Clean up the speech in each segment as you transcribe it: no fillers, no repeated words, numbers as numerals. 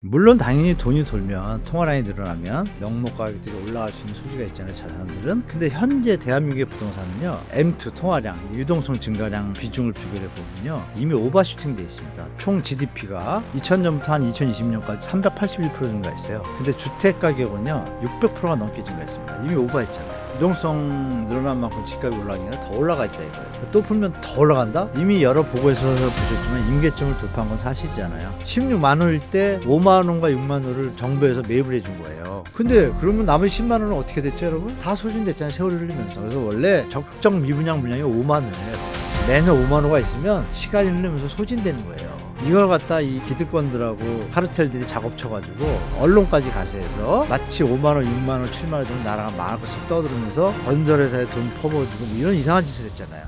물론 당연히 돈이 돌면 통화량이 늘어나면 명목 가격들이 올라갈 수 있는 소지가 있잖아요, 자산들은. 근데 현재 대한민국의 부동산은요, M2 통화량, 유동성 증가량 비중을 비교해 보면요, 이미 오버슈팅 돼 있습니다. 총 GDP가 2000년부터 한 2020년까지 381% 증가했어요. 근데 주택 가격은요 600%가 넘게 증가했습니다. 이미 오버했잖아요. 유동성 늘어난 만큼 집값이 올라가니까 더 올라가 있다 이거예요. 또 풀면 더 올라간다? 이미 여러 보고에서 보셨지만 임계점을 돌파한 건 사실이잖아요. 16만 원일 때 5만 원과 6만 원을 정부에서 매입을 해준 거예요. 근데 그러면 남은 10만 원은 어떻게 됐죠, 여러분? 다 소진됐잖아요, 세월이 흐르면서. 그래서 원래 적정 미분양 물량이 5만 원이에요. 매년 5만 원가 있으면 시간이 흐르면서 소진되는 거예요. 이걸 갖다 이 기득권들하고 카르텔들이 작업 쳐가지고 언론까지 가세해서 마치 5만원, 6만원, 7만원 정도 나라가 망할 것을 떠들으면서 건설회사에 돈 퍼부어주고 뭐 이런 이상한 짓을 했잖아요.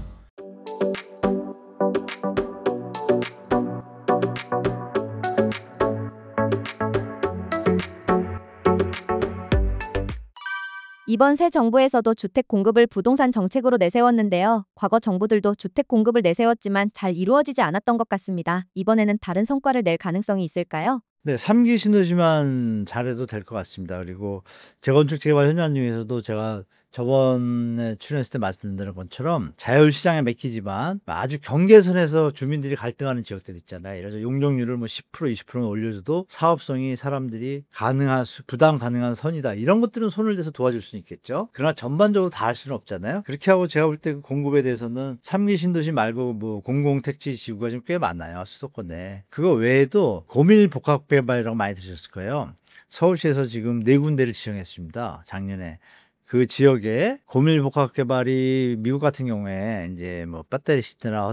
이번 새 정부에서도 주택 공급을 부동산 정책으로 내세웠는데요. 과거 정부들도 주택 공급을 내세웠지만 잘 이루어지지 않았던 것 같습니다. 이번에는 다른 성과를 낼 가능성이 있을까요? 네, 3기 신도시만 잘해도 될 것 같습니다. 그리고 재건축 재개발 현장 중에서도 제가 저번에 출연했을 때 말씀드린 것처럼 자율시장에 맡기지만 아주 경계선에서 주민들이 갈등하는 지역들 있잖아요. 그래서 용적률을 뭐 10%, 20%는 올려줘도 사업성이 사람들이 부담 가능한 선이다. 이런 것들은 손을 대서 도와줄 수는 있겠죠. 그러나 전반적으로 다 할 수는 없잖아요. 그렇게 하고 제가 볼 때 그 공급에 대해서는 3기 신도시 말고 뭐 공공택지 지구가 좀 꽤 많아요, 수도권에. 그거 외에도 고밀복합개발이라고 많이 들으셨을 거예요. 서울시에서 지금 4군데를 지정했습니다, 작년에. 그 지역에 고밀복합 개발이 미국 같은 경우에 이제 뭐 배터리 시티나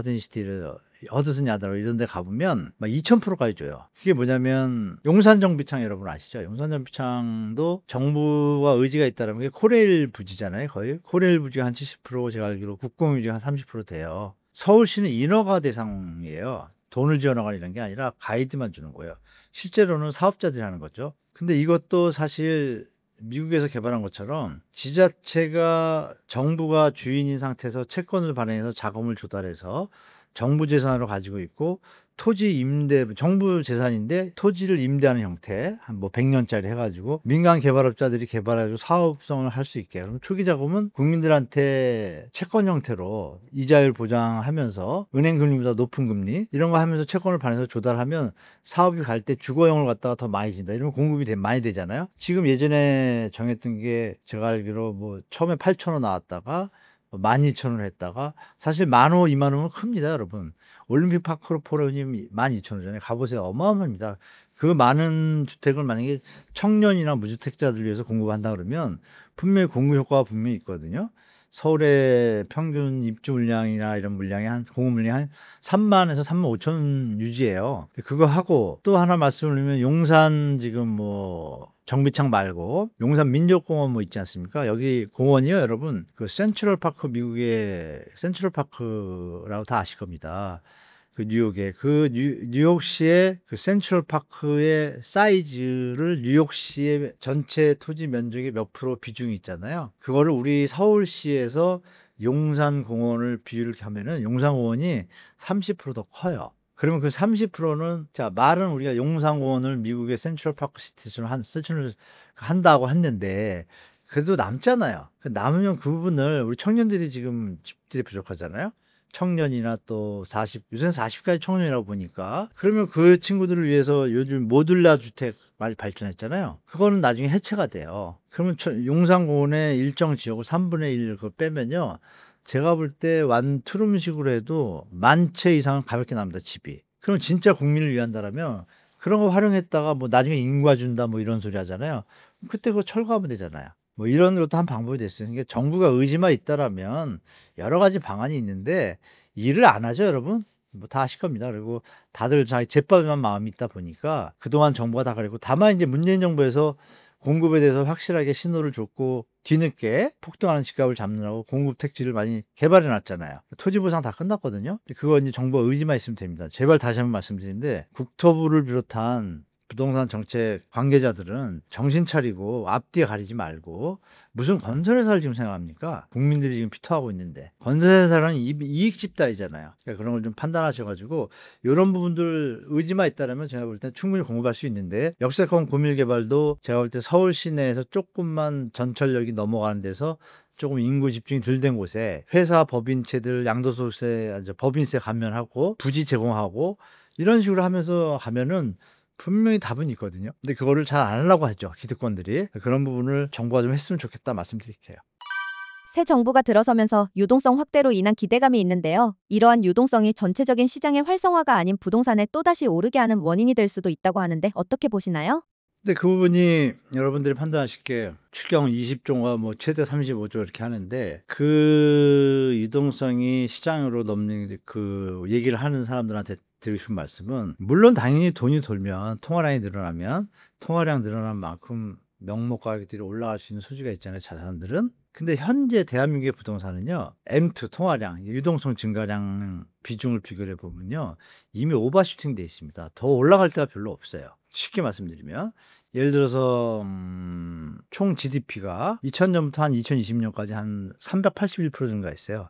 허드슨 야드로 이런 데 가보면 막 2000%까지 줘요. 그게 뭐냐면 용산 정비창 여러분 아시죠? 용산 정비창도 정부가 의지가 있다라는 게 코레일 부지잖아요. 거의 코레일 부지가 한 70%, 제가 알기로 국공유지가 한 30% 돼요. 서울시는 인허가 대상이에요. 돈을 지원하거나 이런 게 아니라 가이드만 주는 거예요. 실제로는 사업자들이 하는 거죠. 근데 이것도 사실 미국에서 개발한 것처럼 지자체가 정부가 주인인 상태에서 채권을 발행해서 자금을 조달해서 정부 재산으로 가지고 있고 토지 임대, 정부 재산인데 토지를 임대하는 형태, 한 뭐 100년짜리 해가지고 민간 개발업자들이 개발해가지고 사업성을 할 수 있게. 그럼 초기 자금은 국민들한테 채권 형태로 이자율 보장하면서 은행 금리보다 높은 금리 이런 거 하면서 채권을 발행해서 조달하면 사업이 갈 때 주거용을 갖다가 더 많이 진다. 이러면 공급이 많이 되잖아요. 지금 예전에 정했던 게 제가 알기로 뭐 처음에 8,000원 나왔다가 12,000원 했다가 사실 15,000원, 20,000원은 큽니다, 여러분. 올림픽 파크 포럼이 12,000원이잖아요. 가보세요. 어마어마합니다. 그 많은 주택을 만약에 청년이나 무주택자들 위해서 공급한다 그러면 분명히 공급 효과가 분명히 있거든요. 서울의 평균 입주 물량이나 이런 물량이 공급 물량이 한 3만에서 3만 5천 유지예요. 그거 하고 또 하나 말씀을 드리면 용산 지금 뭐 정비창 말고 용산 민족공원 뭐 있지 않습니까? 여기 공원이요, 여러분. 그 센트럴파크, 미국의 센트럴파크라고 다 아실 겁니다. 그 뉴욕에 그 뉴욕시의 그 센트럴파크의 사이즈를 뉴욕시의 전체 토지 면적의 몇 프로 비중이 있잖아요. 그거를 우리 서울시에서 용산공원을 비율을 하면은 용산공원이 30%더 커요. 그러면 그 30%는 자 말은 우리가 용산공원을 미국의 센트럴파크 시티처럼 세션을 한다고 했는데 그래도 남잖아요. 남으면 그 부분을 우리 청년들이 지금 집들이 부족하잖아요. 청년이나 또 40, 요새는 40까지 청년이라고 보니까 그러면 그 친구들을 위해서 요즘 모듈라 주택 많이 발전했잖아요. 그거는 나중에 해체가 돼요. 그러면 용산공원의 일정 지역을 3분의 1 그거 빼면요. 제가 볼 때 완투룸식으로 해도 10,000채 이상은 가볍게 납니다, 집이. 그럼 진짜 국민을 위한다라면 그런 거 활용했다가 뭐 나중에 인과 준다 뭐 이런 소리 하잖아요. 그때 그거 철거하면 되잖아요. 뭐 이런 것도 한 방법이 됐어요. 그러니까 정부가 의지만 있다라면 여러 가지 방안이 있는데 일을 안 하죠, 여러분. 뭐 다 아실 겁니다. 그리고 다들 자기 제밥에만 마음이 있다 보니까 그동안 정부가 다 그랬고 다만 이제 문재인 정부에서 공급에 대해서 확실하게 신호를 줬고 뒤늦게 폭등하는 집값을 잡느라고 공급 택지를 많이 개발해 놨잖아요. 토지 보상 다 끝났거든요. 그거 이제 정부가 의지만 있으면 됩니다. 제발 다시 한번 말씀드리는데 국토부를 비롯한 부동산 정책 관계자들은 정신 차리고 앞뒤에 가리지 말고 무슨 건설회사를 지금 생각합니까? 국민들이 지금 피토하고 있는데 건설회사는 이익 집단이잖아요. 그러니까 그런 걸 좀 판단하셔가지고 이런 부분들 의지만 있다면 제가 볼 때 충분히 공부할 수 있는데 역세권 고밀개발도 제가 볼 때 서울 시내에서 조금만 전철역이 넘어가는 데서 조금 인구 집중이 덜 된 곳에 회사 법인체들 양도소득세, 법인세 감면하고 부지 제공하고 이런 식으로 하면서 가면은 분명히 답은 있거든요. 근데 그거를 잘 안 하려고 하죠. 기득권들이. 그런 부분을 정부가 좀 했으면 좋겠다 말씀드릴게요. 새 정부가 들어서면서 유동성 확대로 인한 기대감이 있는데요. 이러한 유동성이 전체적인 시장의 활성화가 아닌 부동산에 또다시 오르게 하는 원인이 될 수도 있다고 하는데 어떻게 보시나요? 근데 그 부분이 여러분들이 판단하실 게 추경 20조가 뭐 최대 35조 이렇게 하는데 그 유동성이 시장으로 넘는 그 얘기를 하는 사람들한테 드리고 싶은 말씀은 물론 당연히 돈이 돌면 통화량이 늘어나면 통화량 늘어난 만큼 명목 가격들이 올라갈 수 있는 소지가 있잖아요, 자산들은. 근데 현재 대한민국의 부동산은요, M2 통화량, 유동성 증가량 비중을 비교해 보면요, 이미 오버슈팅 돼 있습니다. 더 올라갈 데가 별로 없어요. 쉽게 말씀드리면 예를 들어서 총 GDP가 2000년부터 한 2020년까지 한 381% 증가했어요.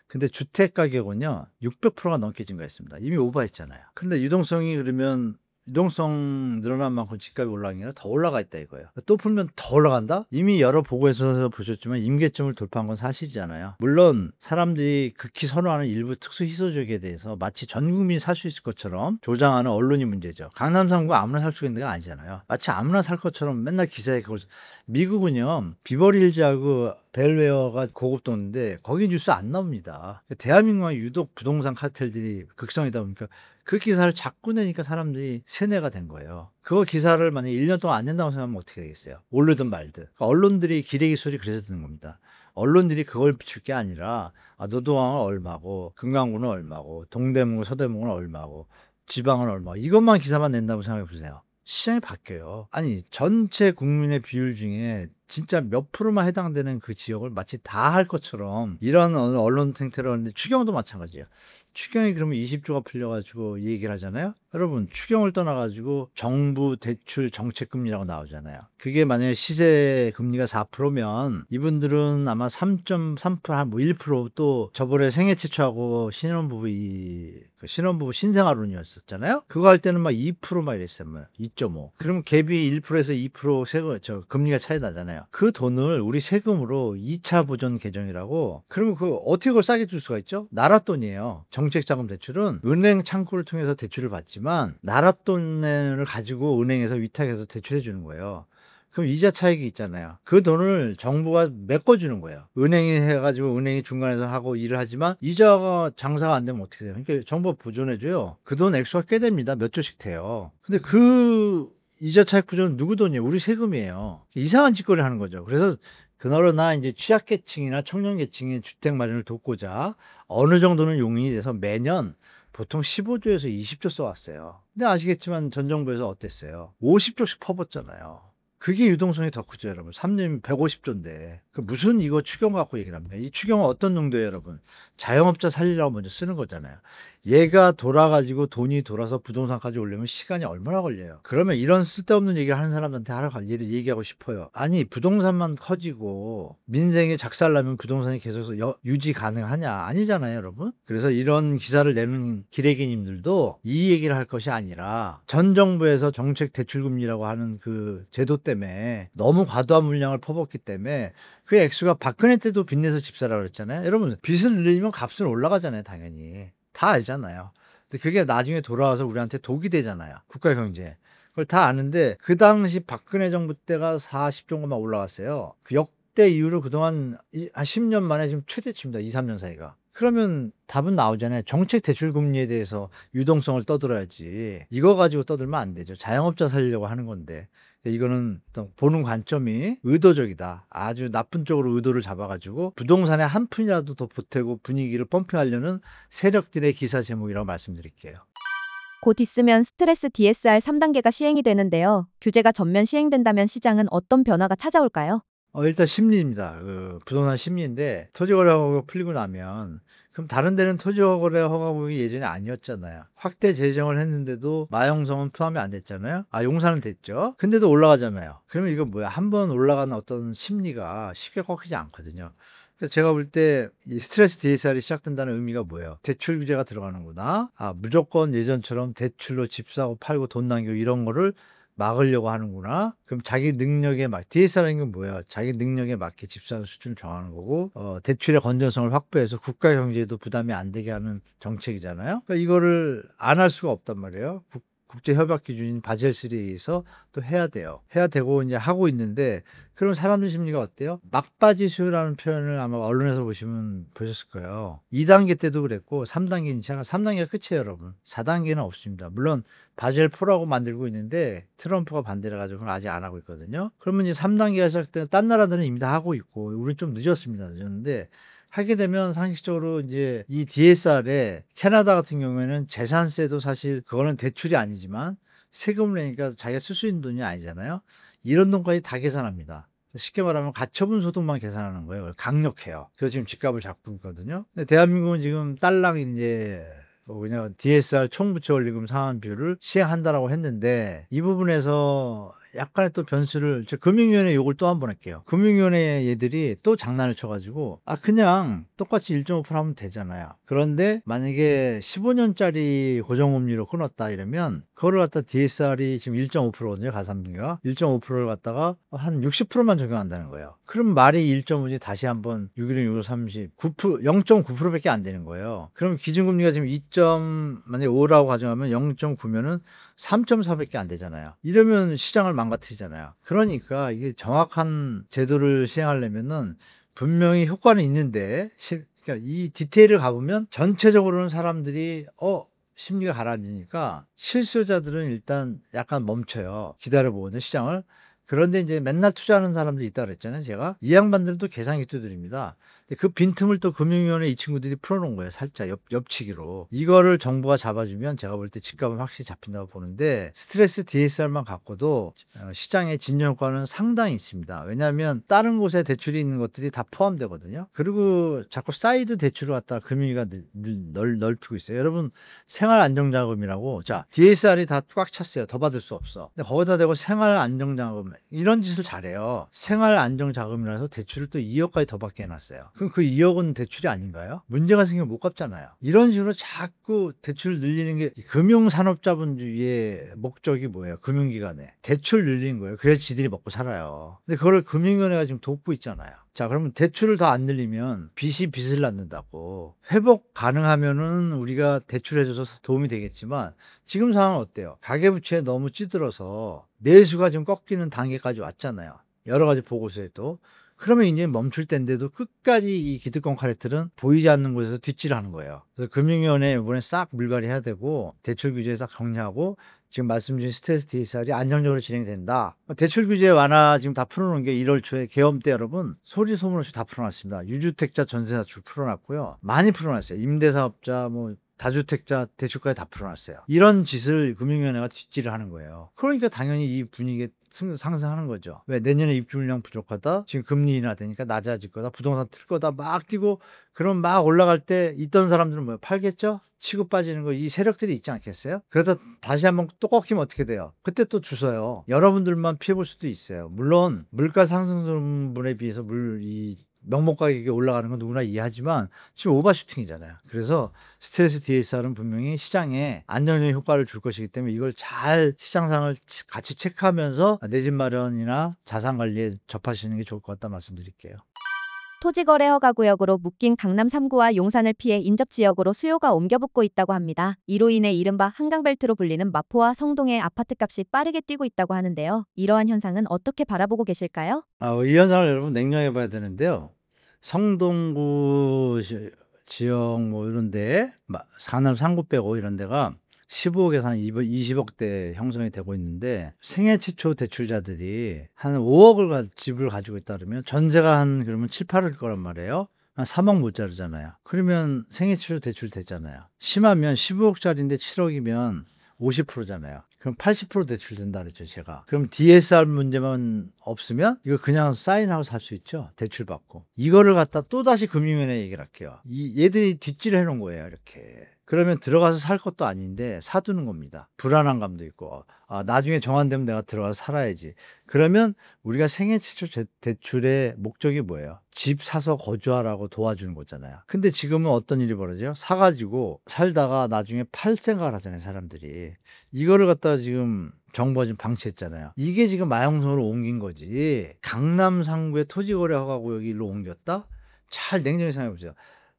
근데 주택 가격은요 600%가 넘게 증가했습니다. 이미 오버했잖아요. 근데 유동성이 그러면 유동성 늘어난 만큼 집값이 올라간 게 아니라 더 올라가 있다 이거예요. 또 풀면 더 올라간다? 이미 여러 보고에서 보셨지만 임계점을 돌파한 건 사실이잖아요. 물론 사람들이 극히 선호하는 일부 특수 희소지역에 대해서 마치 전 국민이 살 수 있을 것처럼 조장하는 언론이 문제죠. 강남 3구 아무나 살 수 있는 데가 아니잖아요. 마치 아무나 살 것처럼 맨날 기사에 그걸. 미국은요 비버리힐즈하고 벨웨어가 고급도인데 거기 뉴스 안 나옵니다. 대한민국은 유독 부동산 카르텔들이 극성이다 보니까 그 기사를 자꾸 내니까 사람들이 세뇌가 된 거예요. 그거 기사를 만약에 1년 동안 안 낸다고 생각하면 어떻게 되겠어요? 오르든 말든. 그러니까 언론들이 기레기 소리 그래서 듣는 겁니다. 언론들이 그걸 비출 게 아니라 노도항은 얼마고 금강구는 얼마고 동대문구 서대문구는 얼마고 지방은 얼마고 이것만 기사만 낸다고 생각해 보세요. 시장이 바뀌어요. 아니 전체 국민의 비율 중에 진짜 몇 프로만 해당되는 그 지역을 마치 다 할 것처럼 이런 언론 행태를 하는데 추경도 마찬가지예요. 추경이 그러면 20조가 풀려가지고 이 얘기를 하잖아요. 여러분 추경을 떠나가지고 정부 대출 정책금리라고 나오잖아요. 그게 만약에 시세 금리가 4%면 이분들은 아마 3.3% 한 뭐 1%또 저번에 생애 최초하고 신혼부부 신생아론이었었잖아요. 그거 할 때는 막 2%막 이랬어요. 뭐 2.5. 그러면 갭이 1%에서 2% 세금 금리가 차이 나잖아요. 그 돈을 우리 세금으로 2차 보전 개정이라고. 그러면 그 어떻게 그걸 싸게 줄 수가 있죠? 나라 돈이에요. 정책자금 대출은 은행 창구를 통해서 대출을 받지만 나라 돈을 가지고 은행에서 위탁해서 대출해 주는 거예요. 그럼 이자 차익이 있잖아요. 그 돈을 정부가 메꿔주는 거예요. 은행이 해가지고 은행이 중간에서 하고 일을 하지만 이자가 장사가 안 되면 어떻게 돼요? 그러니까 정부가 보존해줘요. 그 돈 액수가 꽤 됩니다. 몇 조씩 돼요. 근데 그 이자 차익 보존은 누구 돈이에요? 우리 세금이에요. 이상한 짓거리를 하는 거죠. 그래서 그나저나 이제 취약계층이나 청년계층의 주택 마련을 돕고자 어느 정도는 용인이 돼서 매년 보통 15조에서 20조 써왔어요. 근데 아시겠지만 전 정부에서 어땠어요? 50조씩 퍼붓잖아요. 그게 유동성이 더 크죠, 여러분. 3년 150조인데. 무슨 이거 추경 갖고 얘기를 합니다. 이 추경은 어떤 용도예요, 여러분? 자영업자 살리라고 먼저 쓰는 거잖아요. 얘가 돌아가지고 돈이 돌아서 부동산까지 오려면 시간이 얼마나 걸려요. 그러면 이런 쓸데없는 얘기를 하는 사람한테 얘기하고 싶어요. 아니 부동산만 커지고 민생이 작살나면 부동산이 계속 유지 가능하냐? 아니잖아요, 여러분. 그래서 이런 기사를 내는 기레기님들도 이 얘기를 할 것이 아니라 전 정부에서 정책 대출금리라고 하는 그 제도 때문에 너무 과도한 물량을 퍼붓기 때문에 그 액수가 박근혜 때도 빚내서 집 사라고 그랬잖아요. 여러분 빚을 늘리면 값은 올라가잖아요, 당연히. 다 알잖아요. 근데 그게 나중에 돌아와서 우리한테 독이 되잖아요. 국가 경제에. 그걸 다 아는데 그 당시 박근혜 정부 때가 40조가 올라갔어요. 그 역대 이후로 그동안 한 10년 만에 지금 최대치입니다. 2, 3년 사이가. 그러면 답은 나오잖아요. 정책 대출 금리에 대해서 유동성을 떠들어야지. 이거 가지고 떠들면 안 되죠. 자영업자 살리려고 하는 건데. 이거는 보는 관점이 의도적이다. 아주 나쁜 쪽으로 의도를 잡아가지고 부동산에 한 푼이라도 더 보태고 분위기를 펌핑하려는 세력들의 기사 제목이라고 말씀드릴게요. 곧 있으면 스트레스 DSR 3단계가 시행이 되는데요. 규제가 전면 시행된다면 시장은 어떤 변화가 찾아올까요? 일단 심리입니다. 부동산 심리인데 토지거래가 풀리고 나면 그럼 다른 데는 토지거래 허가구역이 예전에 아니었잖아요. 확대 제정을 했는데도 마영성은 포함이 안 됐잖아요. 아, 용산은 됐죠. 근데도 올라가잖아요. 그러면 이거 뭐야? 한번 올라가는 어떤 심리가 쉽게 꺾이지 않거든요. 그래서 제가 볼 때 이 스트레스 DSR이 시작된다는 의미가 뭐예요? 대출 규제가 들어가는구나. 아, 무조건 예전처럼 대출로 집 사고 팔고 돈 남기고 이런 거를 막으려고 하는구나. 그럼 자기 능력에 DSR인 건 뭐예요? 자기 능력에 맞게 집 사는 수준을 정하는 거고, 대출의 건전성을 확보해서 국가 경제에도 부담이 안 되게 하는 정책이잖아요. 그러니까 이거를 안 할 수가 없단 말이에요. 국제 협약 기준인 바젤3에 의해서 또 해야 돼요. 해야 되고 이제 하고 있는데, 그럼 사람들 심리가 어때요? 막바지 수요라는 표현을 아마 언론에서 보시면 보셨을 거예요. 2단계 때도 그랬고 3단계, 3단계가 끝이에요, 여러분. 4단계는 없습니다. 물론 바젤4라고 만들고 있는데 트럼프가 반대를 가지고 그걸 아직 안 하고 있거든요. 그러면 이제 3단계가 시작되면 딴 나라들은 이미 다 하고 있고 우리는 좀 늦었는데 하게 되면 상식적으로 이제 이 DSR에 캐나다 같은 경우에는 재산세도 사실 그거는 대출이 아니지만 세금을 내니까 자기가 쓸 수 있는 돈이 아니잖아요. 이런 돈까지 다 계산합니다. 쉽게 말하면 가처분 소득만 계산하는 거예요. 강력해요. 그래서 지금 집값을 잡고 있거든요. 근데 대한민국은 지금 딸랑 이제 그냥 DSR 총부채 원리금 상환비율을 시행한다라고 했는데 이 부분에서 약간의 또 변수를 금융위원회 요걸 또 한 번 할게요. 금융위원회 얘들이 또 장난을 쳐가지고 그냥 똑같이 1.5% 하면 되잖아요. 그런데 만약에 15년짜리 고정금리로 끊었다 이러면 그거를 갖다 DSR이 지금 1.5%거든요. 가산비가 1.5%를 갖다가 한 60%만 적용한다는 거예요. 그럼 말이 1.5지 다시 한번 616, 65, 30, 9%, 0.9%밖에 안 되는 거예요. 그럼 기준금리가 지금 2점 만약에 5라고 가정하면 0.9면은 3.4밖에 안 되잖아요. 이러면 시장을 망가뜨리잖아요. 그러니까 이게 정확한 제도를 시행하려면은 분명히 효과는 있는데 그러니까 이 디테일을 가보면 전체적으로는 사람들이 심리가 가라앉으니까 실수요자들은 일단 약간 멈춰요. 기다려보거든요, 시장을. 그런데 이제 맨날 투자하는 사람들이 있다 그랬잖아요, 제가. 이 양반들은 또 계산기 두드립니다. 근데 그 빈틈을 또 금융위원회 이 친구들이 풀어놓은 거예요, 살짝 옆치기로. 이거를 정부가 잡아주면 제가 볼 때 집값은 확실히 잡힌다고 보는데 스트레스 DSR만 갖고도 시장의 진정 효과는 상당히 있습니다. 왜냐하면 다른 곳에 대출이 있는 것들이 다 포함되거든요. 그리고 자꾸 사이드 대출을 갖다가 금융위가 넓히고 있어요. 여러분, 생활안정자금이라고, 자, DSR이 다 꽉 찼어요. 더 받을 수 없어. 근데 거기다 대고 생활안정자금 이런 짓을 잘해요. 생활안정자금이라서 대출을 또 2억까지 더 받게 해놨어요. 그럼 그 2억은 대출이 아닌가요? 문제가 생기면 못 갚잖아요. 이런 식으로 자꾸 대출을 늘리는 게 금융산업자본주의의 목적이 뭐예요? 금융기관에 대출 늘리는 거예요. 그래서 지들이 먹고 살아요. 근데 그걸 금융위원회가 지금 돕고 있잖아요. 자, 그러면 대출을 더 안 늘리면 빚이 빚을 낳는다고. 회복 가능하면은 우리가 대출해줘서 도움이 되겠지만 지금 상황은 어때요? 가계부채에 너무 찌들어서 내수가 좀 꺾이는 단계까지 왔잖아요. 여러 가지 보고서에도. 그러면 이제 멈출 때인데도 끝까지 이 기득권 카레텔은 보이지 않는 곳에서 뒷질하는 거예요. 그래서 금융위원회 이번에 싹 물갈이 해야 되고 대출 규제 싹 정리하고 지금 말씀 주신 스트레스 DSR이 안정적으로 진행된다. 대출 규제 완화 지금 다 풀어놓은 게 1월 초에 계엄 때 여러분 소리 소문 없이 다 풀어놨습니다. 유주택자 전세자출 풀어놨고요. 많이 풀어놨어요. 임대사업자 다주택자 대출까지 다 풀어놨어요. 이런 짓을 금융위원회가 뒷질을 하는 거예요. 그러니까 당연히 이 분위기에 상승하는 거죠. 왜? 내년에 입주물량 부족하다. 지금 금리 인하되니까 낮아질 거다. 부동산 틀 거다. 막 뛰고 그럼 막 올라갈 때 있던 사람들은 뭐예요? 팔겠죠? 치고 빠지는 거 이 세력들이 있지 않겠어요? 그러다 다시 한번 또 꺾이면 어떻게 돼요? 그때 또 주서요. 여러분들만 피해볼 수도 있어요. 물론 물가 상승분에 비해서 이 명목 가격이 올라가는 건 누구나 이해하지만 지금 오버슈팅이잖아요. 그래서 스트레스 DSR은 분명히 시장에 안정적인 효과를 줄 것이기 때문에 이걸 잘 시장 상황을 같이 체크하면서 내 집 마련이나 자산 관리에 접하시는 게 좋을 것 같다 말씀드릴게요. 토지거래 허가구역으로 묶인 강남 3구와 용산을 피해 인접지역으로 수요가 옮겨붙고 있다고 합니다. 이로 인해 이른바 한강벨트로 불리는 마포와 성동의 아파트값이 빠르게 뛰고 있다고 하는데요. 이러한 현상은 어떻게 바라보고 계실까요? 이 현상을 여러분 냉정해 봐야 되는데요. 성동구 지역 이런데 상남 3구 빼고 이런 데가 15억에서 한 20억대 형성이 되고 있는데 생애 최초 대출자들이 한 5억을 집을 가지고 있다 그러면 전세가 그러면 7, 8억 거란 말이에요. 한 3억 모자르잖아요. 그러면 생애 최초 대출 됐잖아요. 심하면 15억짜리인데 7억이면 50%잖아요. 그럼 80% 대출된다 그랬죠, 제가. 그럼 DSR 문제만 없으면 이거 그냥 사인하고 살 수 있죠. 대출받고. 이거를 갖다 또다시 금융위원회 얘기를 할게요. 얘들이 뒷질을 해놓은 거예요, 이렇게. 그러면 들어가서 살 것도 아닌데 사두는 겁니다. 불안한 감도 있고, 나중에 정안되면 내가 들어가서 살아야지. 그러면 우리가 생애 최초 대출의 목적이 뭐예요? 집 사서 거주하라고 도와주는 거잖아요. 근데 지금은 어떤 일이 벌어져요? 사가지고 살다가 나중에 팔 생각을 하잖아요, 사람들이. 이거를 갖다가 지금 정부가 지금 방치했잖아요. 이게 지금 마용성으로 옮긴 거지. 강남 상구의 토지 거래 허가 구역이 일로 옮겼다? 잘 냉정히 생각해 보세요.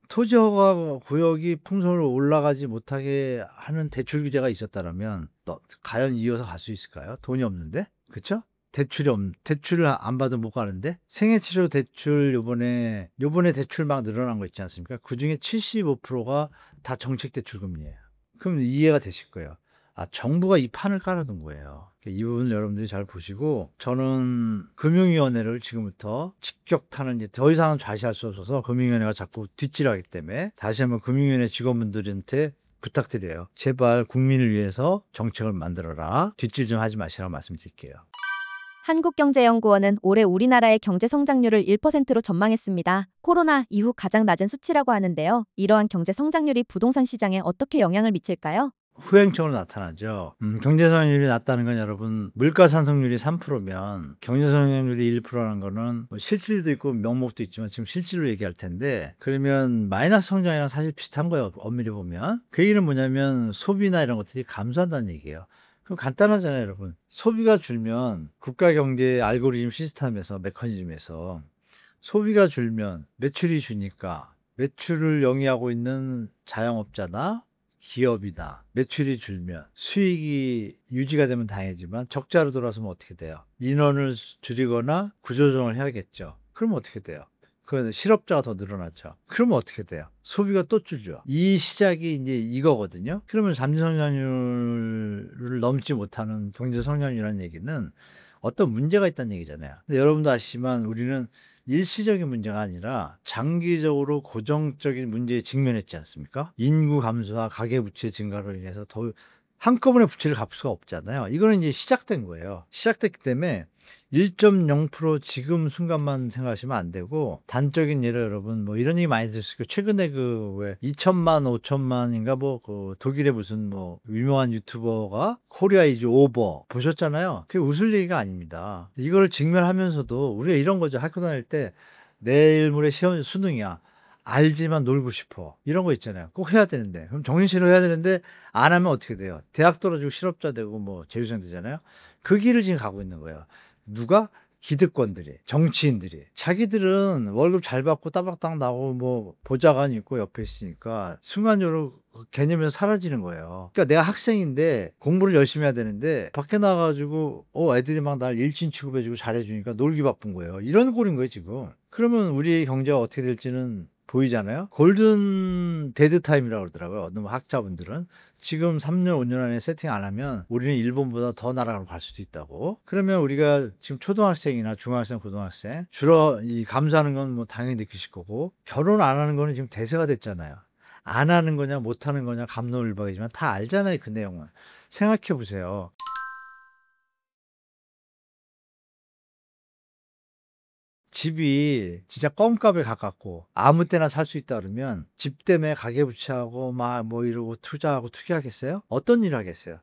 토지 허가 구역이 풍선으로 올라가지 못하게 하는 대출 규제가 있었다면 과연 이어서 갈 수 있을까요? 돈이 없는데, 그렇죠? 대출을 안 받으면 못 가는데. 생애 최초 대출 요번에 대출 막 늘어난 거 있지 않습니까? 그 중에 75%가 다 정책 대출 금리예요. 그럼 이해가 되실 거예요. 정부가 이 판을 깔아둔 거예요. 이 부분 여러분들이 잘 보시고, 저는 금융위원회를 지금부터 직격탄을 이제 더 이상은 좌시할 수 없어서 금융위원회가 자꾸 뒷질하기 때문에 다시 한번 금융위원회 직원분들한테 부탁드려요. 제발 국민을 위해서 정책을 만들어라. 뒷질 좀 하지 마시라고 말씀드릴게요. 한국경제연구원은 올해 우리나라의 경제 성장률을 1%로 전망했습니다. 코로나 이후 가장 낮은 수치라고 하는데요. 이러한 경제 성장률이 부동산 시장에 어떻게 영향을 미칠까요? 후행적으로 나타나죠. 경제 성장률이 낮다는 건 여러분, 물가 상승률이 3%면 경제 성장률이 1%라는 거는 뭐 실질도 있고 명목도 있지만 지금 실질로 얘기할 텐데, 그러면 마이너스 성장이랑 사실 비슷한 거예요, 엄밀히 보면. 그 얘기는 뭐냐면 소비나 이런 것들이 감소한다는 얘기예요. 그럼 간단하잖아요, 여러분. 소비가 줄면 국가 경제 알고리즘 시스템에서, 메커니즘에서 소비가 줄면 매출이 주니까 매출을 영위하고 있는 자영업자나 기업이다. 매출이 줄면 수익이 유지가 되면 다행이지만 적자로 돌아서면 어떻게 돼요? 인원을 줄이거나 구조조정을 해야겠죠. 그러면 어떻게 돼요? 그 실업자가 더 늘어나죠. 그러면 어떻게 돼요? 소비가 또 줄죠. 이 시작이 이제 이거거든요. 그러면 잠재 성장률을 넘지 못하는 경제 성장률이라는 얘기는 어떤 문제가 있다는 얘기잖아요. 근데 여러분도 아시지만 우리는 일시적인 문제가 아니라 장기적으로 고정적인 문제에 직면했지 않습니까? 인구 감소와 가계부채 증가로 인해서 더 한꺼번에 부채를 갚을 수가 없잖아요. 이거는 이제 시작된 거예요. 시작됐기 때문에 1.0% 지금 순간만 생각하시면 안 되고, 단적인 예를 여러분 뭐 이런 얘기 많이 들으실 거예요. 최근에 그 왜 2천만 5천만인가 뭐 그 독일의 무슨 뭐 유명한 유튜버가 코리아 이즈 오버 보셨잖아요. 그게 웃을 얘기가 아닙니다. 이걸 직면하면서도 우리가 이런 거죠. 학교 다닐 때 내일 모레 시험 수능이야. 알지만 놀고 싶어. 이런 거 있잖아요. 꼭 해야 되는데. 그럼 정신차려 해야 되는데 안 하면 어떻게 돼요? 대학 떨어지고 실업자 되고 뭐 재유생 되잖아요. 그 길을 지금 가고 있는 거예요. 누가? 기득권들이, 정치인들이. 자기들은 월급 잘 받고 따박딱 나오고 뭐 보좌관 있고 옆에 있으니까 순간적으로 그 개념에서 사라지는 거예요. 그러니까 내가 학생인데 공부를 열심히 해야 되는데 밖에 나가가지고 애들이 막 날 일진 취급해주고 잘해주니까 놀기 바쁜 거예요. 이런 꼴인 거예요, 지금. 그러면 우리 경제가 어떻게 될지는 보이잖아요. 골든 데드 타임이라고 그러더라고요. 어느 학자분들은. 지금 3년, 5년 안에 세팅 안 하면 우리는 일본보다 더 나락으로 갈 수도 있다고. 그러면 우리가 지금 초등학생이나 중학생, 고등학생 주로 이 감사하는 건 뭐 당연히 느끼실 거고, 결혼 안 하는 거는 지금 대세가 됐잖아요. 안 하는 거냐 못 하는 거냐 갑론을박이지만 다 알잖아요, 그 내용은. 생각해 보세요. 집이 진짜 껌값에 가깝고 아무 때나 살 수 있다 그러면 집 때문에 가계부채하고 막 뭐 이러고 투자하고 투기하겠어요? 어떤 일을 하겠어요?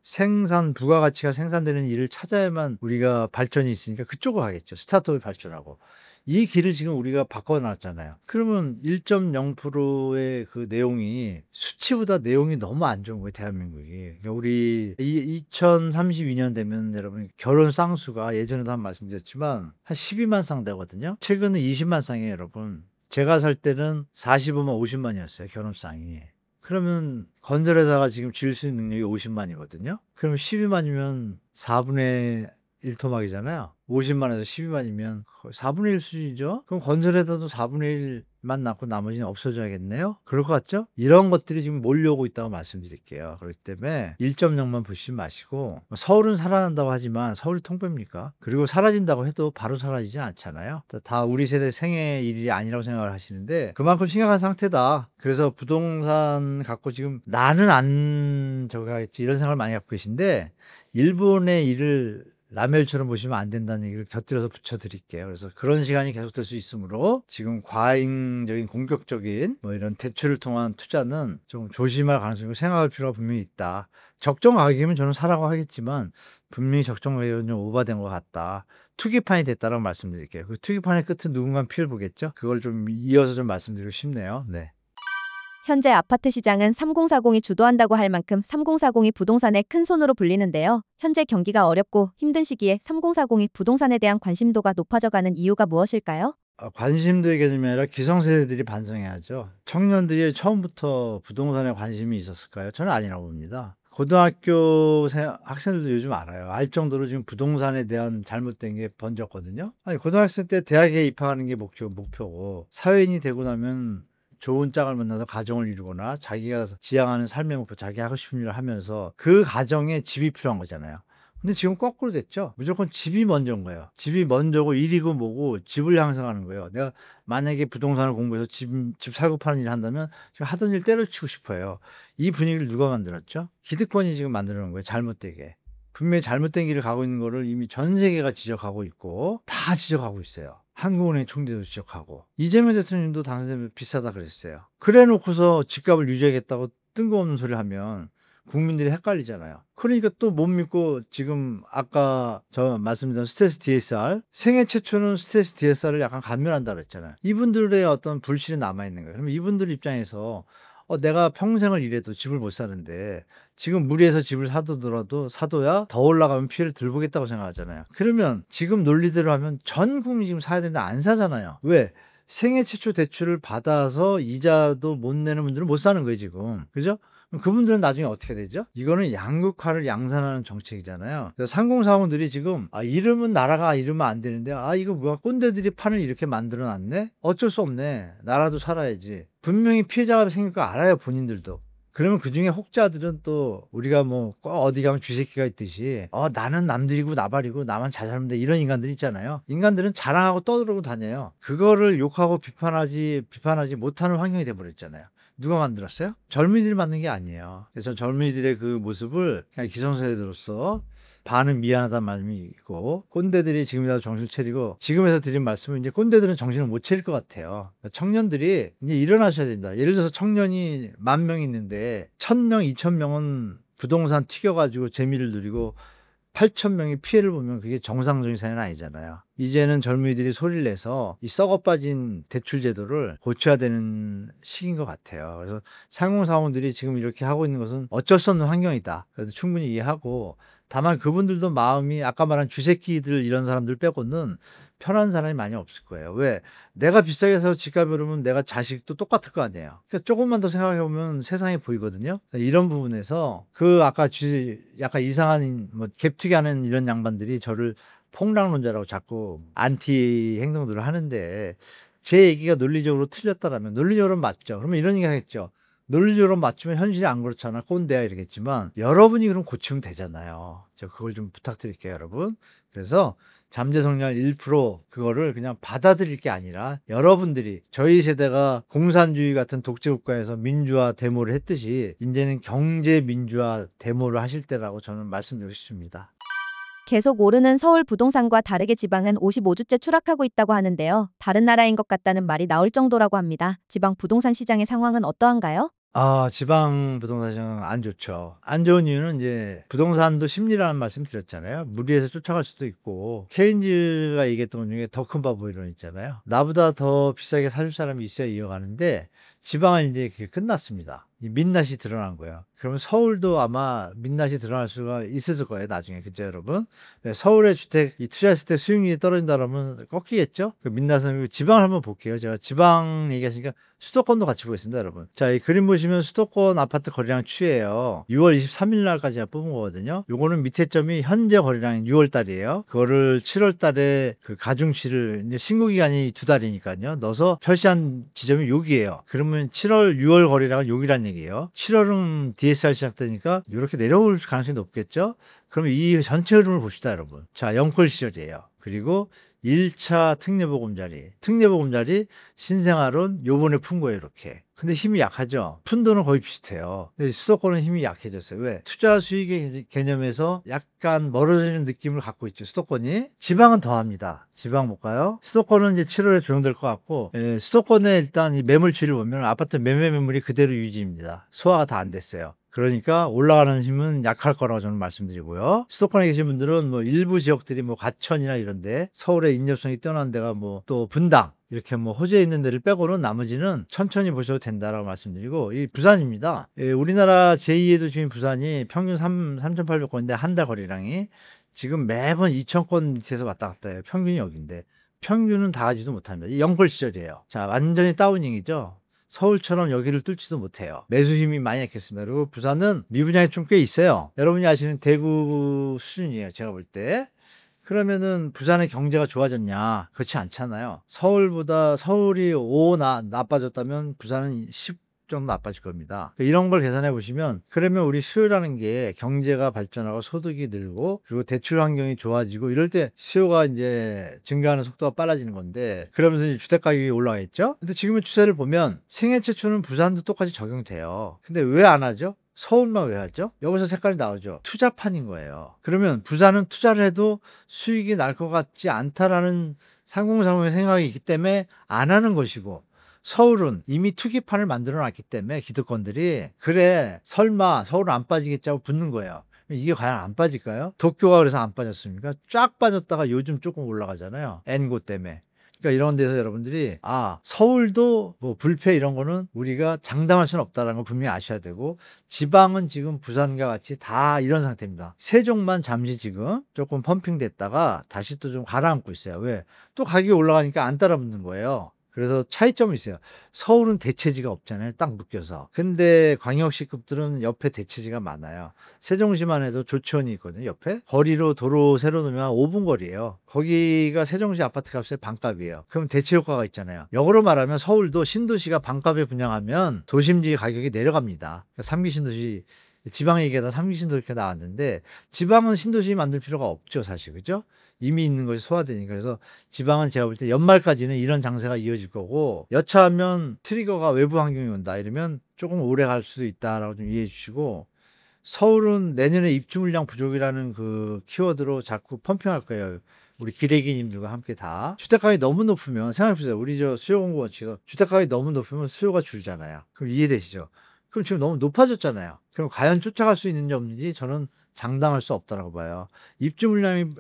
부가가치가 생산되는 일을 찾아야만 우리가 발전이 있으니까 그쪽으로 가겠죠. 스타트업이 발전하고. 이 길을 지금 우리가 바꿔놨잖아요. 그러면 1.0%의 그 내용이 수치보다 내용이 너무 안 좋은 거예요, 대한민국이. 그러니까 우리 2032년 되면 여러분 결혼 쌍수가 예전에도 한 말씀드렸지만 한 12만 쌍 되거든요. 최근에 20만 쌍이에요, 여러분. 제가 살 때는 45만, 50만이었어요, 결혼 쌍이. 그러면 건설회사가 지금 지을 수 있는 능력이 50만이거든요. 그러면 12만이면 4분의 1토막이잖아요. 50만에서 12만이면 거의 4분의 1 수준이죠. 그럼 건설회사도 4분의 1만 남고 나머지는 없어져야겠네요. 그럴 것 같죠? 이런 것들이 지금 몰려오고 있다고 말씀드릴게요. 그렇기 때문에 1.0만 보시지 마시고, 서울은 살아난다고 하지만 서울이 통배입니까? 그리고 사라진다고 해도 바로 사라지진 않잖아요. 다 우리 세대 생애 일이 아니라고 생각을 하시는데 그만큼 심각한 상태다. 그래서 부동산 갖고 지금 나는 안 저거 하겠지 이런 생각을 많이 갖고 계신데, 일본의 일을 남의 일처럼 보시면 안 된다는 얘기를 곁들여서 붙여드릴게요. 그래서 그런 시간이 계속될 수 있으므로 지금 과잉적인 공격적인 뭐 이런 대출을 통한 투자는 좀 조심할 가능성이고 생각할 필요가 분명히 있다. 적정 가격이면 저는 사라고 하겠지만 분명히 적정 가격은 좀 오버된 것 같다. 투기판이 됐다라고 말씀드릴게요. 그 투기판의 끝은 누군가 피해를 보겠죠. 그걸 좀 이어서 좀 말씀드리고 싶네요. 네. 현재 아파트 시장은 3040이 주도한다고 할 만큼 3040이 부동산의 큰 손으로 불리는데요. 현재 경기가 어렵고 힘든 시기에 3040이 부동산에 대한 관심도가 높아져가는 이유가 무엇일까요? 관심도의 개념이 아니라 기성세대들이 반성해야죠. 청년들이 처음부터 부동산에 관심이 있었을까요? 저는 아니라고 봅니다. 고등학교 학생들도 요즘 알아요. 알 정도로 지금 부동산에 대한 잘못된 게 번졌거든요. 아니, 고등학생 때 대학에 입학하는 게 목표고 사회인이 되고 나면 좋은 짝을 만나서 가정을 이루거나 자기가 지향하는 삶의 목표, 자기 하고 싶은 일을 하면서 그 가정에 집이 필요한 거잖아요. 근데 지금 거꾸로 됐죠. 무조건 집이 먼저인 거예요. 집이 먼저고 일이고 뭐고 집을 향상하는 거예요. 내가 만약에 부동산을 공부해서 집 사고 파는 일을 한다면 지금 하던 일 때려치고 싶어요. 이 분위기를 누가 만들었죠? 기득권이 지금 만들어 놓은 거예요. 잘못되게. 분명히 잘못된 길을 가고 있는 거를 이미 전 세계가 지적하고 있고 다 지적하고 있어요. 한국은행 총재도 지적하고 이재명 대통령도 당선되면 비싸다 그랬어요. 그래 놓고서 집값을 유지하겠다고 뜬금없는 소리를 하면 국민들이 헷갈리잖아요. 그러니까 또 못 믿고 지금 아까 저 말씀드린 스트레스 DSR 생애 최초는 스트레스 DSR을 약간 감면한다 그랬잖아요. 이분들의 어떤 불신이 남아있는 거예요. 그러면 이분들 입장에서 내가 평생을 일해도 집을 못 사는데 지금 무리해서 집을 사둬야 더 올라가면 피해를 덜 보겠다고 생각하잖아요. 그러면 지금 논리대로 하면 전 국민이 지금 사야 되는데 안 사잖아요. 왜? 생애 최초 대출을 받아서 이자도 못 내는 분들은 못 사는 거예요, 지금. 그죠? 그럼 그분들은 나중에 어떻게 되죠? 이거는 양극화를 양산하는 정책이잖아요. 그래서 상공사원들이 지금 이러면 나라가 이러면 안 되는데 이거 뭐야 꼰대들이 판을 이렇게 만들어 놨네? 어쩔 수 없네. 나라도 살아야지. 분명히 피해자가 생길 거 알아요, 본인들도. 그러면 그중에 혹자들은 또 우리가 뭐 꼭 어디 가면 쥐새끼가 있듯이 나는 남들이고 나발이고 나만 잘 살면 돼 이런 인간들 있잖아요. 인간들은 자랑하고 떠들고 다녀요. 그거를 욕하고 비판하지 못하는 환경이 돼버렸잖아요. 누가 만들었어요? 젊은이들이 만든 게 아니에요. 그래서 젊은이들의 그 모습을 그냥 기성세대로서 반은 미안하다는 마음이 있고 꼰대들이 지금이라도 정신을 차리고 지금에서 드린 말씀은 이제 꼰대들은 정신을 못 차릴 것 같아요. 청년들이 이제 일어나셔야 됩니다. 예를 들어서 청년이 10,000명 있는데 1,000명, 2,000명은 부동산 튀겨가지고 재미를 누리고 8,000명이 피해를 보면 그게 정상적인 사회는 아니잖아요. 이제는 젊은이들이 소리를 내서 이 썩어빠진 대출 제도를 고쳐야 되는 시기인 것 같아요. 그래서 상공사원들이 지금 이렇게 하고 있는 것은 어쩔 수 없는 환경이다. 그래서 충분히 이해하고 다만 그분들도 마음이 아까 말한 쥐새끼들 이런 사람들 빼고는 편한 사람이 많이 없을 거예요. 왜? 내가 비싸게 사서 집값이 오르면 내가 자식도 똑같을 거 아니에요. 그러니까 조금만 더 생각해 보면 세상이 보이거든요. 이런 부분에서 아까 약간 이상한 뭐 갭투기 하는 이런 양반들이 저를 폭락론자라고 자꾸 안티 행동들을 하는데 제 얘기가 논리적으로 틀렸다라면 논리적으로는 맞죠. 그러면 이런 얘기 하겠죠. 논리적으로 맞추면 현실이 안 그렇잖아. 꼰대야 이러겠지만 여러분이 그럼 고치면 되잖아요. 저 그걸 좀 부탁드릴게요, 여러분. 그래서 잠재성장 1% 그거를 그냥 받아들일 게 아니라 여러분들이 저희 세대가 공산주의 같은 독재국가에서 민주화 데모를 했듯이 이제는 경제 민주화 데모를 하실 때라고 저는 말씀드리고 싶습니다. 계속 오르는 서울 부동산과 다르게 지방은 55주째 추락하고 있다고 하는데요. 다른 나라인 것 같다는 말이 나올 정도라고 합니다. 지방 부동산 시장의 상황은 어떠한가요? 지방 부동산 시장은 안 좋죠. 안 좋은 이유는 이제 부동산도 심리라는 말씀 드렸잖아요. 무리해서 쫓아갈 수도 있고 케인즈가 얘기했던 것 중에 더 큰 바보 이론 있잖아요. 나보다 더 비싸게 사줄 사람이 있어야 이어가는데 지방은 이제 그게 끝났습니다. 이 민낯이 드러난 거예요. 그러면 서울도 아마 민낯이 드러날 수가 있을 거예요. 나중에. 그죠, 여러분? 서울의 주택 투자했을 때 수익률이 떨어진다 그러면 꺾이겠죠? 그 민낯은 지방을 한번 볼게요. 제가 지방 얘기하시니까 수도권도 같이 보겠습니다, 여러분. 자, 이 그림 보시면 수도권 아파트 거래량 추예요. 6월 23일 날까지 뽑은 거거든요. 요거는 밑에 점이 현재 거래량인 6월 달이에요. 그거를 7월 달에 그 가중치를 이제 신고 기간이 2달이니까요. 넣어서 표시한 지점이 여기예요. 그러면 7월, 6월 거래량은 여기란 얘기예요. 7월은 DSR 시작되니까 이렇게 내려올 가능성이 높겠죠? 그러면 이 전체 흐름을 봅시다, 여러분. 자, 영콜 시절이에요. 그리고 1차 특례보금자리 신생아론 요번에 푼 거예요, 이렇게. 근데 힘이 약하죠. 푼 돈은 거의 비슷해요. 근데 수도권은 힘이 약해졌어요. 왜? 투자 수익의 개념에서 약간 멀어지는 느낌을 갖고 있죠, 수도권이. 지방은 더합니다. 지방 볼까요? 수도권은 이제 7월에 조정될 것 같고, 수도권에 일단 이 매물치를 보면 아파트 매매 매물이 그대로 유지입니다. 소화가 다 안 됐어요. 그러니까 올라가는 힘은 약할 거라고 저는 말씀드리고요. 수도권에 계신 분들은 뭐 일부 지역들이 뭐 과천이나 이런데 서울의 인접성이 뛰어난 데가 뭐 또 분당 이렇게 뭐 호재에 있는 데를 빼고는 나머지는 천천히 보셔도 된다라고 말씀드리고, 이 부산입니다. 우리나라 제2의 도시인 부산이 평균 3,800건인데 한 달 거래량이 지금 매번 2,000건 밑에서 왔다 갔다 해요. 평균이 여기인데 평균은 다 가지도 못합니다. 이 영걸 시절이에요. 자, 완전히 다우닝이죠. 서울처럼 여기를 뚫지도 못해요. 매수 힘이 많이 약했습니다. 그리고 부산은 미분양이 좀 꽤 있어요. 여러분이 아시는 대구 수준이에요, 제가 볼 때. 그러면은 부산의 경제가 좋아졌냐? 그렇지 않잖아요. 서울이 5 나빠졌다면 부산은 10 정도 나빠질 겁니다. 이런 걸 계산해 보시면, 그러면 우리 수요라는 게 경제가 발전하고 소득이 늘고 그리고 대출 환경이 좋아지고 이럴 때 수요가 이제 증가하는 속도가 빨라지는 건데, 그러면서 이제 주택 가격이 올라가겠죠. 근데 지금의 추세를 보면 생애 최초는 부산도 똑같이 적용돼요. 근데 왜 안 하죠? 서울만 왜 하죠? 여기서 색깔이 나오죠. 투자판인 거예요. 그러면 부산은 투자를 해도 수익이 날 것 같지 않다라는 상공상공의 생각이 있기 때문에 안 하는 것이고, 서울은 이미 투기판을 만들어 놨기 때문에 기득권들이, 그래 설마 서울은 안 빠지겠지 하고 붙는 거예요. 이게 과연 안 빠질까요? 도쿄가 그래서 안 빠졌습니까? 쫙 빠졌다가 요즘 조금 올라가잖아요. 엔고 때문에. 그러니까 이런 데서 여러분들이 서울도 뭐 불패 이런 거는 우리가 장담할 수는 없다는 걸 분명히 아셔야 되고, 지방은 지금 부산과 같이 다 이런 상태입니다. 세종만 잠시 지금 조금 펌핑 됐다가 다시 또 좀 가라앉고 있어요. 왜? 또 가격이 올라가니까 안 따라붙는 거예요. 그래서 차이점이 있어요. 서울은 대체지가 없잖아요, 딱 묶여서. 근데 광역시급들은 옆에 대체지가 많아요. 세종시만 해도 조치원이 있거든요, 옆에. 거리로 도로 새로 놓으면 5분 거리예요. 거기가 세종시 아파트 값의 반값이에요. 그럼 대체 효과가 있잖아요. 역으로 말하면 서울도 신도시가 반값에 분양하면 도심지 가격이 내려갑니다. 그러니까 3기 신도시, 지방 얘기하다 3기 신도시 이렇게 나왔는데, 지방은 신도시 만들 필요가 없죠, 사실. 그죠? 이미 있는 것이 소화되니까. 그래서 지방은 제가 볼 때 연말까지는 이런 장세가 이어질 거고, 여차하면 트리거가 외부 환경이 온다 이러면 조금 오래 갈 수도 있다라고 좀 이해해 주시고, 서울은 내년에 입주 물량 부족이라는 그 키워드로 자꾸 펌핑할 거예요. 우리 기레기님들과 함께 다. 주택가격이 너무 높으면 생각해보세요. 우리 저 수요 공급 원칙은 주택가격이 너무 높으면 수요가 줄잖아요. 그럼 이해되시죠? 그럼 지금 너무 높아졌잖아요. 그럼 과연 쫓아갈 수 있는지 없는지 저는 장담할 수 없다라고 봐요. 입주 물량이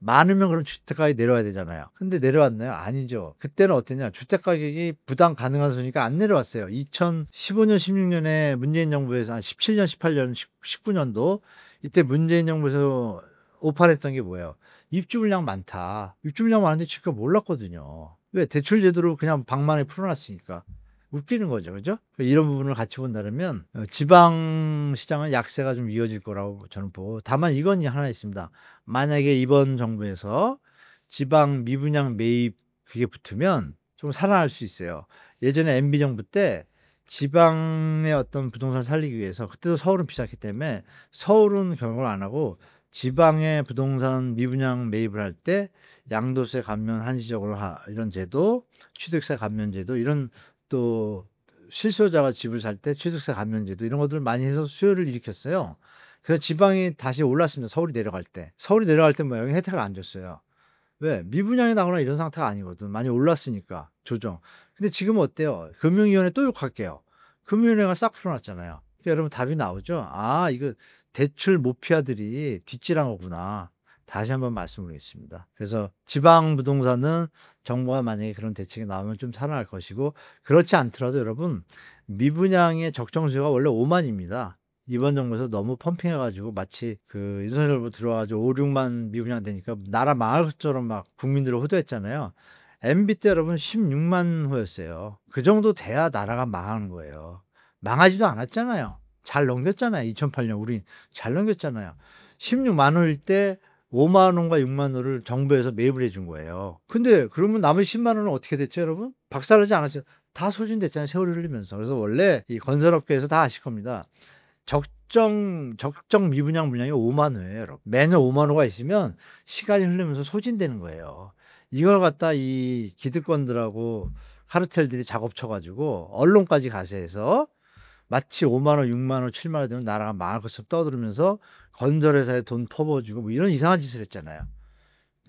많으면 그럼 주택가격이 내려와야 되잖아요. 근데 내려왔나요? 아니죠. 그때는 어땠냐? 주택가격이 부담 가능한 수니까 안 내려왔어요. 2015년, 16년에 문재인 정부에서 한 17년, 18년, 19년도 이때 문재인 정부에서 오판했던 게 뭐예요? 입주 물량 많다. 입주 물량 많은데 지금 몰랐거든요. 왜? 대출 제도로 그냥 방만에 풀어놨으니까. 웃기는 거죠. 그죠? 이런 부분을 같이 본다면 지방 시장은 약세가 좀 이어질 거라고 저는 보고, 다만 이건 하나 있습니다. 만약에 이번 정부에서 지방 미분양 매입 그게 붙으면 좀 살아날 수 있어요. 예전에 MB 정부 때 지방의 어떤 부동산 살리기 위해서, 그때도 서울은 비쌌기 때문에 서울은 경영을 안 하고 지방의 부동산 미분양 매입을 할 때 양도세 감면 한시적으로 이런 제도, 취득세 감면 제도, 이런 또 실소유자가 집을 살 때 취득세 감면제도 이런 것들을 많이 해서 수요를 일으켰어요. 그래서 지방이 다시 올랐습니다. 서울이 내려갈 때. 서울이 내려갈 때 뭐 여기 혜택을 안 줬어요. 왜? 미분양이 나거나 이런 상태가 아니거든. 많이 올랐으니까 조정. 근데 지금은 어때요? 금융위원회 또 욕할게요. 금융위원회가 싹 풀어놨잖아요. 그러니까 여러분 답이 나오죠? 이거 대출 모피아들이 뒷질한 거구나. 다시 한번 말씀드리겠습니다. 그래서 지방 부동산은 정부가 만약에 그런 대책이 나오면 좀 살아날 것이고, 그렇지 않더라도 여러분 미분양의 적정 수요가 원래 5만입니다. 이번 정부에서 너무 펌핑해가지고 마치 그 윤석열 정부 들어와가지고 5, 6만 미분양 되니까 나라 망할 것처럼 막 국민들을 호도했잖아요. MB 때 여러분 16만 호였어요. 그 정도 돼야 나라가 망하는 거예요. 망하지도 않았잖아요. 잘 넘겼잖아요. 2008년 우리 잘 넘겼잖아요. 16만 호일 때 5만 원과 6만 원을 정부에서 매입을 해준 거예요. 근데 그러면 남은 10만 원은 어떻게 됐죠, 여러분? 박살나지 않았죠? 다 소진됐잖아요, 세월이 흐르면서. 그래서 원래 이 건설업계에서 다 아실 겁니다. 적정 미분양 물량이 5만 호예요, 여러분. 매년 5만 호가 있으면 시간이 흐르면서 소진되는 거예요. 이걸 갖다 이 기득권들하고 카르텔들이 작업 쳐가지고 언론까지 가세해서 마치 5만 호, 6만 호, 7만 호 되면 나라가 망할 것처럼 떠들으면서 건설회사에 돈 퍼부어주고 뭐 이런 이상한 짓을 했잖아요.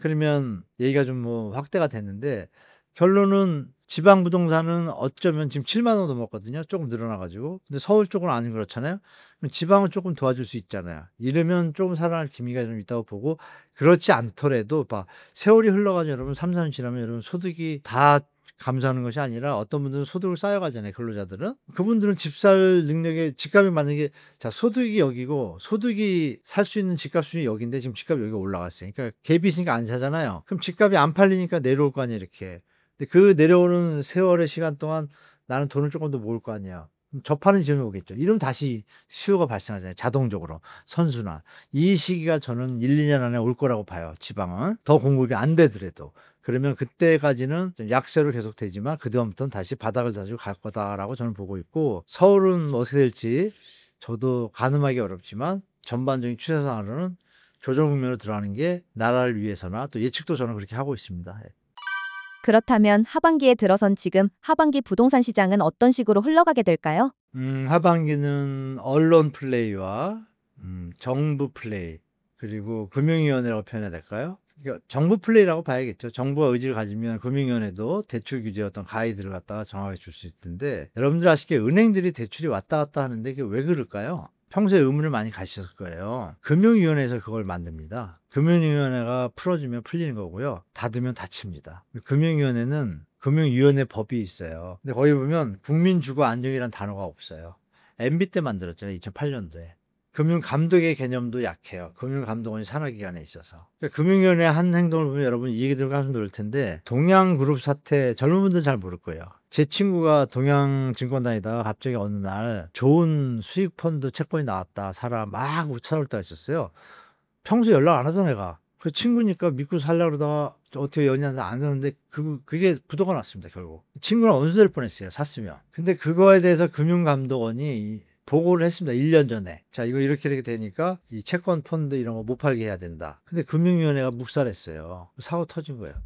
그러면 얘기가 좀 뭐 확대가 됐는데 결론은 지방 부동산은 어쩌면 지금 7만 원 넘었거든요. 조금 늘어나가지고. 근데 서울 쪽은 안 그렇잖아요. 그럼 지방은 조금 도와줄 수 있잖아요. 이러면 조금 살아날 기미가 좀 있다고 보고 그렇지 않더라도 세월이 흘러가지고 여러분 3, 4년 지나면 여러분 소득이 다 감소하는 것이 아니라 어떤 분들은 소득을 쌓여가잖아요. 근로자들은. 그분들은 집 살 능력에 집값이 만약에 자 소득이 여기고 소득이 살 수 있는 집값 수준이 여기인데 지금 집값이 여기가 올라갔어요. 그러니까 갭이 있으니까 안 사잖아요. 그럼 집값이 안 팔리니까 내려올 거 아니에요. 이렇게. 근데 그 내려오는 세월의 시간 동안 나는 돈을 조금 더 모을 거 아니야. 그럼 접하는 지점이 오겠죠. 이러면 다시 수요가 발생하잖아요. 자동적으로. 선순환. 이 시기가 저는 1, 2년 안에 올 거라고 봐요. 지방은. 더 공급이 안 되더라도. 그러면 그때까지는 좀 약세로 계속 되지만 그다음부터는 다시 바닥을 다지고 갈 거다라고 저는 보고 있고 서울은 어떻게 될지 저도 가늠하기 어렵지만 전반적인 추세상으로는 조정 국면으로 들어가는 게 나라를 위해서나 또 예측도 저는 그렇게 하고 있습니다. 그렇다면 하반기에 들어선 지금 하반기 부동산 시장은 어떤 식으로 흘러가게 될까요? 하반기는 언론 플레이와 정부 플레이 그리고 금융위원회라고 표현해야 될까요? 그러니까 정부 플레이라고 봐야겠죠. 정부가 의지를 가지면 금융위원회도 대출 규제 어떤 가이드를 갖다가 정하게 줄 수 있을 텐데 여러분들 아시게 은행들이 대출이 왔다 갔다 하는데 이게 왜 그럴까요? 평소에 의문을 많이 가셨을 거예요. 금융위원회에서 그걸 만듭니다. 금융위원회가 풀어주면 풀리는 거고요. 닫으면 닫힙니다. 금융위원회는 금융위원회 법이 있어요. 근데 거기 보면 국민주거안정이라는 단어가 없어요. MB 때 만들었잖아요. 2008년도에. 금융감독의 개념도 약해요. 금융감독원이 산하기관에 있어서. 그러니까 금융위원회 한 행동을 보면 여러분 이 얘기 들으면 깜짝 놀랄 텐데 동양그룹 사태 젊은 분들은 잘 모를 거예요. 제 친구가 동양증권 다니다가 갑자기 어느 날 좋은 수익펀드 채권이 나왔다 사라 막 찾아올 때가 있었어요. 평소에 연락 안 하던 애가. 그 친구니까 믿고 살려고 그러다가 어떻게 연이한테 안 사는데 그게 부도가 났습니다. 결국. 친구랑 원수될 뻔했어요. 샀으면. 근데 그거에 대해서 금융감독원이 보고를 했습니다. 1년 전에. 자, 이거 이렇게 되니까 이 채권 펀드 이런 거 못 팔게 해야 된다. 근데 금융위원회가 묵살했어요. 사고 터진 거예요.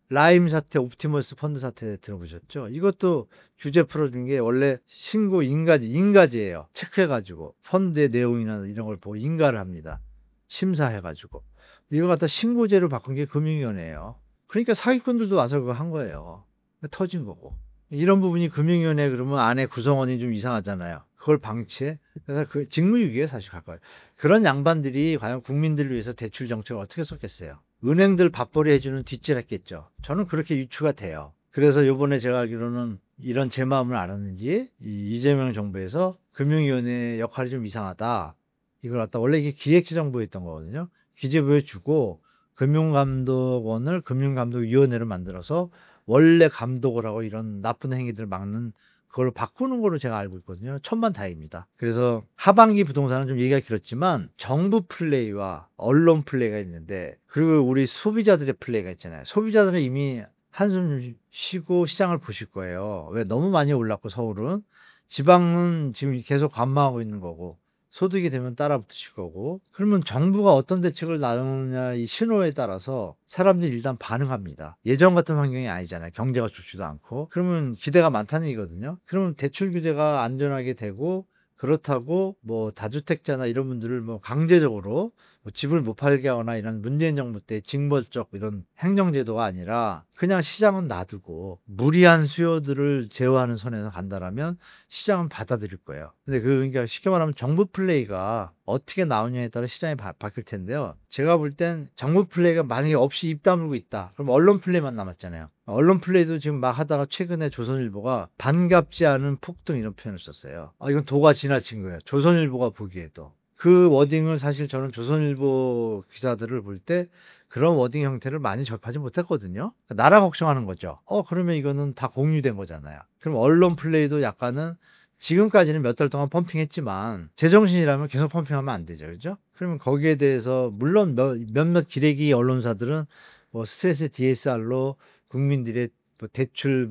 라임 사태, 옵티머스 펀드 사태 들어보셨죠? 이것도 규제 풀어준 게 원래 신고 인가제예요. 체크해가지고 펀드의 내용이나 이런 걸 보고 인가를 합니다. 심사해가지고. 이걸 갖다 신고제로 바꾼 게 금융위원회예요. 그러니까 사기꾼들도 와서 그거 한 거예요. 터진 거고. 이런 부분이 금융위원회 그러면 안에 구성원이 좀 이상하잖아요. 그걸 방치해? 그래서 그 직무유기에 사실 가까워요. 그런 양반들이 과연 국민들을 위해서 대출 정책을 어떻게 썼겠어요? 은행들 밥벌이 해주는 뒷질했겠죠. 저는 그렇게 유추가 돼요. 그래서 요번에 제가 알기로는 이런 제 마음을 알았는지 이재명 정부에서 금융위원회 역할이 좀 이상하다. 이걸 갖다 원래 이게 기획재정부였던 거거든요. 기재부에 주고 금융감독원을 금융감독위원회로 만들어서 원래 감독을 하고 이런 나쁜 행위들을 막는 그걸 바꾸는 걸로 제가 알고 있거든요. 천만다행입니다. 그래서 하반기 부동산은 좀 얘기가 길었지만 정부 플레이와 언론 플레이가 있는데 그리고 우리 소비자들의 플레이가 있잖아요. 소비자들은 이미 한숨 쉬고 시장을 보실 거예요. 왜 너무 많이 올랐고 서울은 지방은 지금 계속 관망하고 있는 거고 소득이 되면 따라 붙으실 거고 그러면 정부가 어떤 대책을 나누느냐 이 신호에 따라서 사람들이 일단 반응합니다. 예전 같은 환경이 아니잖아요. 경제가 좋지도 않고 그러면 기대가 많다는 얘기거든요. 그러면 대출 규제가 안전하게 되고 그렇다고 뭐 다주택자나 이런 분들을 뭐 강제적으로 뭐 집을 못 팔게 하거나 이런 문재인 정부 때 징벌적 이런 행정제도가 아니라 그냥 시장은 놔두고 무리한 수요들을 제어하는 선에서 간다라면 시장은 받아들일 거예요. 근데 그러니까 쉽게 말하면 정부 플레이가 어떻게 나오냐에 따라 시장이 바뀔 텐데요. 제가 볼 땐 정부 플레이가 만약에 없이 입 다물고 있다. 그럼 언론 플레이만 남았잖아요. 언론 플레이도 지금 막 하다가 최근에 조선일보가 반갑지 않은 폭등 이런 표현을 썼어요. 이건 도가 지나친 거예요. 조선일보가 보기에도. 그 워딩을 사실 저는 조선일보 기사들을 볼 때 그런 워딩 형태를 많이 접하지 못했거든요. 나라 걱정하는 거죠. 그러면 이거는 다 공유된 거잖아요. 그럼 언론 플레이도 약간은 지금까지는 몇 달 동안 펌핑했지만 제정신이라면 계속 펌핑하면 안 되죠. 그죠? 그러면 거기에 대해서 물론 몇몇 기레기 언론사들은 뭐 스트레스 DSR로 국민들의 뭐 대출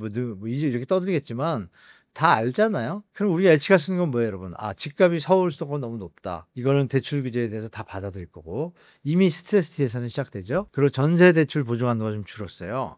이제 이렇게 떠들겠지만 다 알잖아요. 그럼 우리가 예측할 수 있는 건 뭐예요, 여러분? 집값이 서울 수도권 너무 높다. 이거는 대출 규제에 대해서 다 받아들일 거고, 이미 스트레스 D에서는 시작되죠. 그리고 전세 대출 보증 한도가 좀 줄었어요.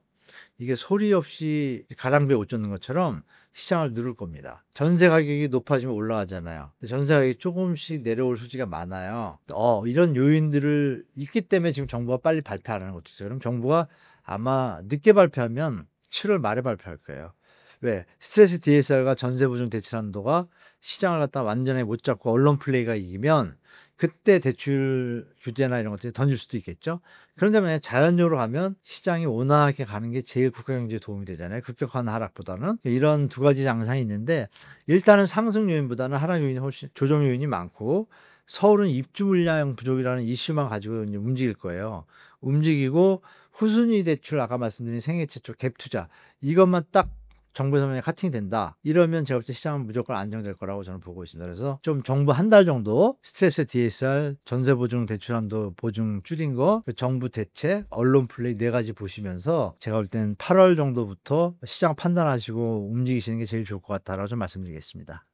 이게 소리 없이 가랑비에 옷 젖는 것처럼 시장을 누를 겁니다. 전세 가격이 높아지면 올라가잖아요. 근데 전세 가격이 조금씩 내려올 소지가 많아요. 이런 요인들을 있기 때문에 지금 정부가 빨리 발표 안 하는 것도 있어요. 그럼 정부가 아마 늦게 발표하면 7월 말에 발표할 거예요. 왜? 스트레스 DSR과 전세 보증 대출 한도가 시장을 갖다 완전히 못 잡고 언론 플레이가 이기면 그때 대출 규제나 이런 것들이 던질 수도 있겠죠. 그런데 만약 자연적으로 가면 시장이 온화하게 가는 게 제일 국가 경제에 도움이 되잖아요. 급격한 하락보다는. 이런 두 가지 양상이 있는데, 일단은 상승 요인보다는 하락 요인이 훨씬 조정 요인이 많고, 서울은 입주 물량 부족이라는 이슈만 가지고 이제 움직일 거예요. 움직이고 후순위 대출, 아까 말씀드린 생애 최초 갭 투자, 이것만 딱 정부에서 만약 카팅이 된다, 이러면 제가 볼 때 시장은 무조건 안정될 거라고 저는 보고 있습니다. 그래서 좀 정부 한 달 정도 스트레스 DSR, 전세 보증 대출 한도 보증 줄인 거, 그 정부 대책, 언론 플레이 네 가지 보시면서 제가 볼 때는 8월 정도부터 시장 판단하시고 움직이시는 게 제일 좋을 것 같다라고 좀 말씀드리겠습니다.